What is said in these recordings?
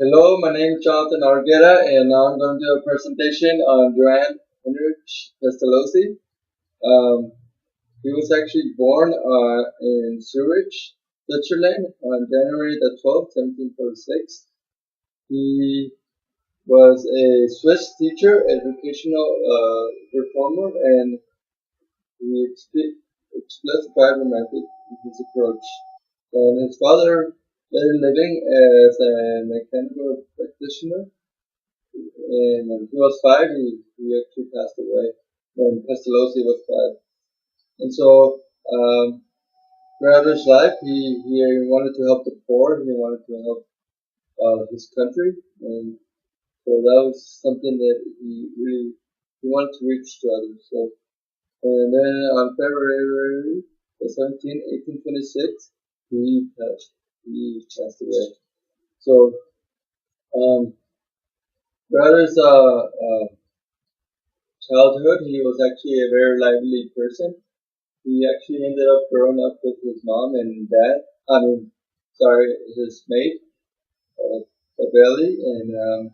Hello, my name is Jonathan Argueta, and now I'm going to do a presentation on Johann Pestalozzi. Um, he was actually born in Zurich, Switzerland, on January the 12th, 1746. He was a Swiss teacher, educational reformer, and he explicitly romantic in his approach. And his father made a living as a mechanical practitioner. And when he was five, he actually passed away when Pestalozzi was five. And so, throughout his life, he wanted to help the poor. He wanted to help his country, and so that was something that he wanted to reach to others. So, and then on February the 17th, 1826, he passed away. So, um, throughout his childhood, he was actually a very lively person. He actually ended up growing up with his mom and dad. His mate, Belly, and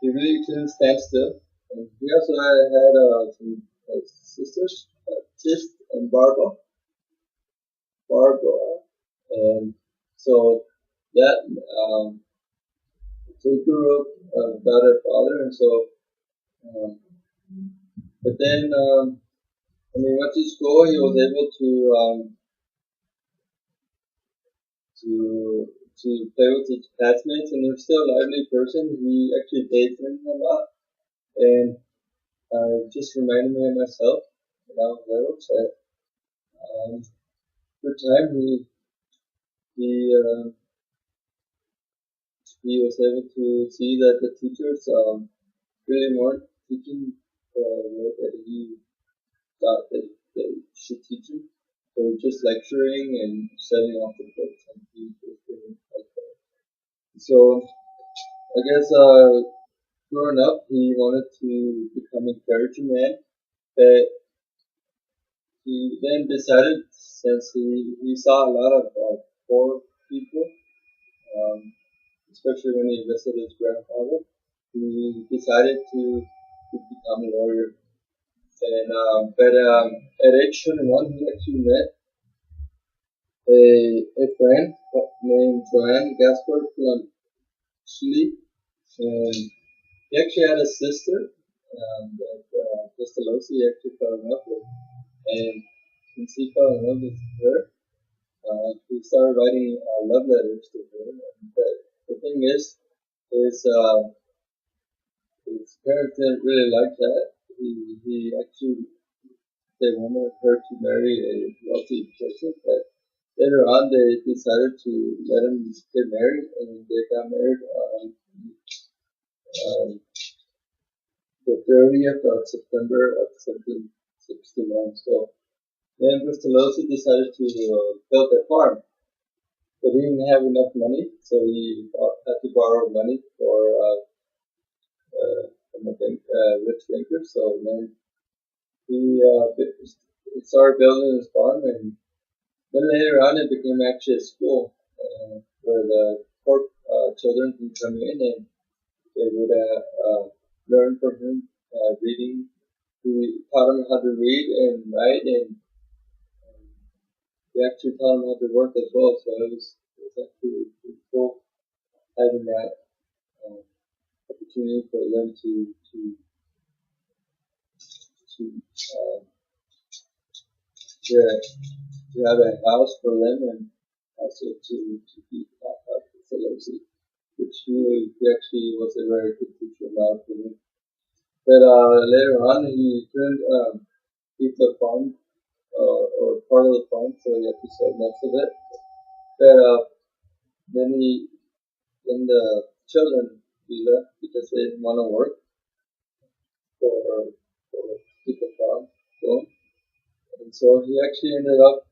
he really couldn't stand still. And he also had some sisters, Tis and Barbara, and so that so he grew up without a father, and so um, but then when he went to school, he was able to to play with his classmates, and he was still a lively person. He actually daydreamed a lot, and just reminded me of myself when I was little. So, through time, he he was able to see that the teachers really weren't teaching the way that he thought that they should teach him. They were just lecturing and setting off the books, and he was doing like that. So I guess growing up, he wanted to become a clergyman, but he then decided, since he saw a lot of poor people, um, especially when he visited his grandfather, he decided to become a lawyer. And but at age 21, he actually met a friend named Johann Pestalozzi, and he actually had a sister that Pestalozzi actually fell in love with. And since he fell in love with her, he started writing love letters to her. But the thing is his parents didn't really like that. He actually they wanted her to marry a wealthy person, but later on they decided to let him get married, and they got married on um, the 30th of September of 1769. So then Pestalozzi decided to build a farm, but he didn't have enough money, so he had to borrow money from a rich banker. So then he started building his farm, and then later on it became actually a school where the poor children can come in and they would learn from him reading. He taught them how to read and write, and he actually taught them how to work as well. So it was actually pretty cool having that um, opportunity for them to uh, yeah, to have a house for them, and also to be taught how to facilitate, which he actually was a very good teacher in my opinion. But later on, he couldn't keep the farm or part of the farm, so he had to sell most of it. But then then the children left because they didn't want to work for keep the farm going, and so he actually ended up.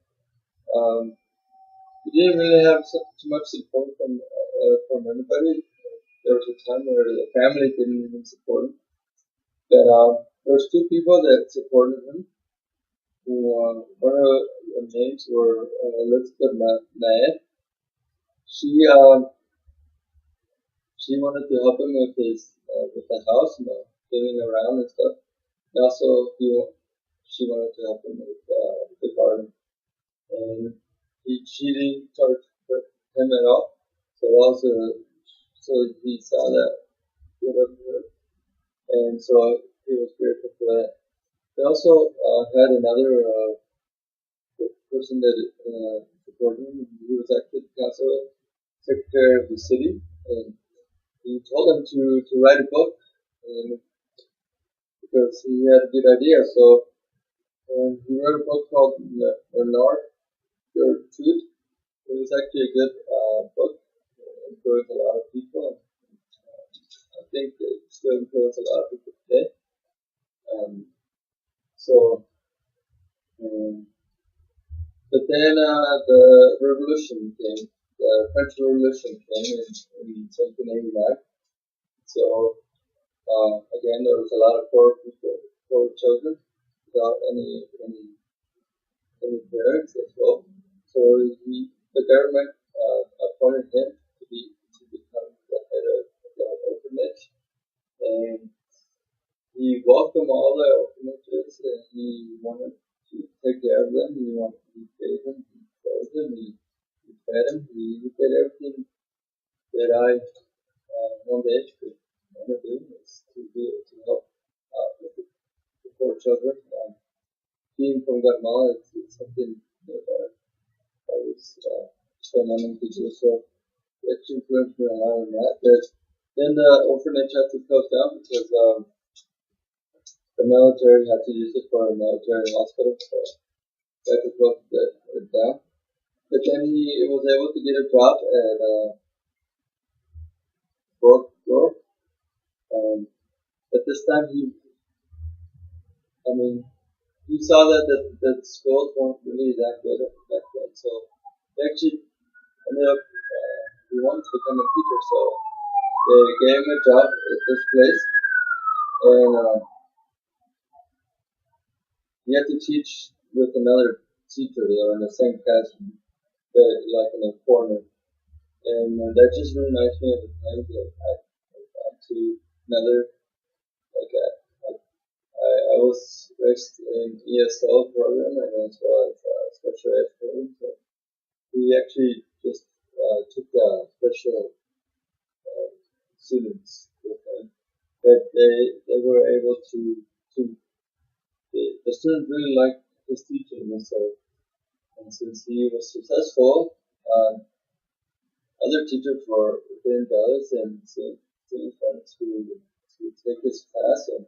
Um, he didn't really have too much support from anybody. There was a time where the family didn't even support him. But there was two people that supported him. Who one of the names were Elizabeth Nayet. She she wanted to help him with the house, cleaning around and stuff. And also, she wanted to help him with the garden. And she didn't charge him at all. So he saw that good of her, and so he was grateful for that. They also had another person that supported him. He was actually the council secretary of the city, and he told him to write a book, and because he had a good idea. So he wrote a book called Bernard Your Truth. It was actually a good book. It influenced a lot of people. I think it still influences a lot of people today. Um, so, um, but then the revolution came. The French Revolution came in 1789. So again, there was a lot of poor people, poor children, without any parents as well. So the government appointed him to become the head of the orphanage, and he welcomed all the orphanages, and he wanted to take care of them. He paid them, he clothed them, he fed them, he did everything that I one day could want to do, is to be able to help with the poor children. Being from Guatemala, it's something that I was still wanting to do. So it influenced me a lot on that. But then the orphanage had to close down because the military had to use it for a military hospital. So they had to close it down. But then he was able to get a job at Brook. But this time he saw that schools weren't really that good back then. So he actually ended up, he wanted to become a teacher. So they gave him a job at this place, and he had to teach with another teacher. They were in the same classroom, like in a corner. And that just reminds me of the time that I went to another, like, I was raised in ESL program and as well as special ed program. So he actually just took the special students with him, but they were able to the students really liked his teaching, and since he was successful, other teachers were getting jealous and students wanted to take his class, and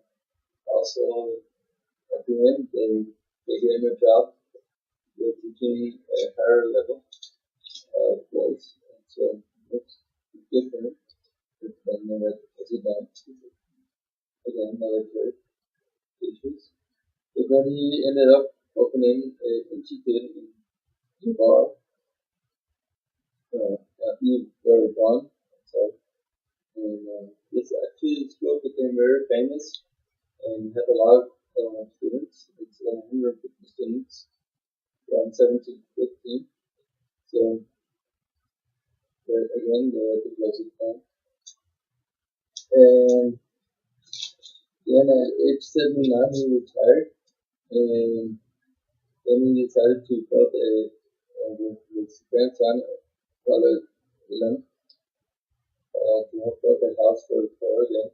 also at the end they gave him a job with teaching a higher level of boys, and so it's good for him. And then as he done, again military issues. But then he ended up opening an institute in Dubai, where he gone. So, and this actually school became very famous and had a lot of students. It's 150 students from 17 to 15. So, but again, they had to close it down. And then at age 79, he retired, and then he decided to build with his grandson, brother Lem, to help build a house for the poor again.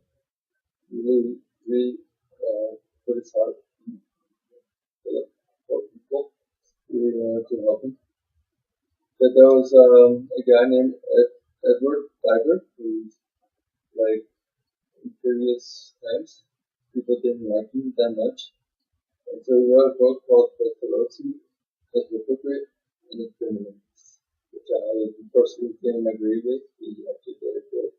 Really put his heart for the poor people. Really wanted to help him. But there was a guy named Edward Geiger who, like, in previous times, people didn't like him that much. And so he wrote a book called Pestalozzi, The Hypocrite and the Criminal, which I personally didn't agree with. He actually did it good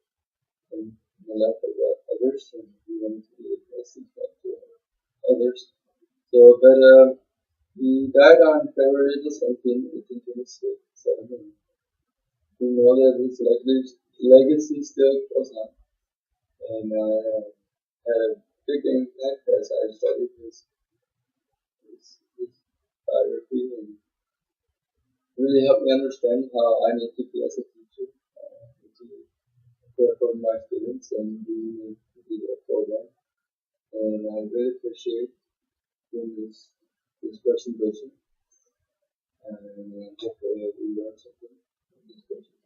and the left of others, and he wanted to be the message back to others. So, but he died on February the 17th, 1827, and we know that his legacy still goes on. And had a big impact as I studied his biography, and really helped me understand how I need to be as a teacher, to care for my students and be there for them. And I really appreciate doing this presentation. And I hope you learned something from this presentation.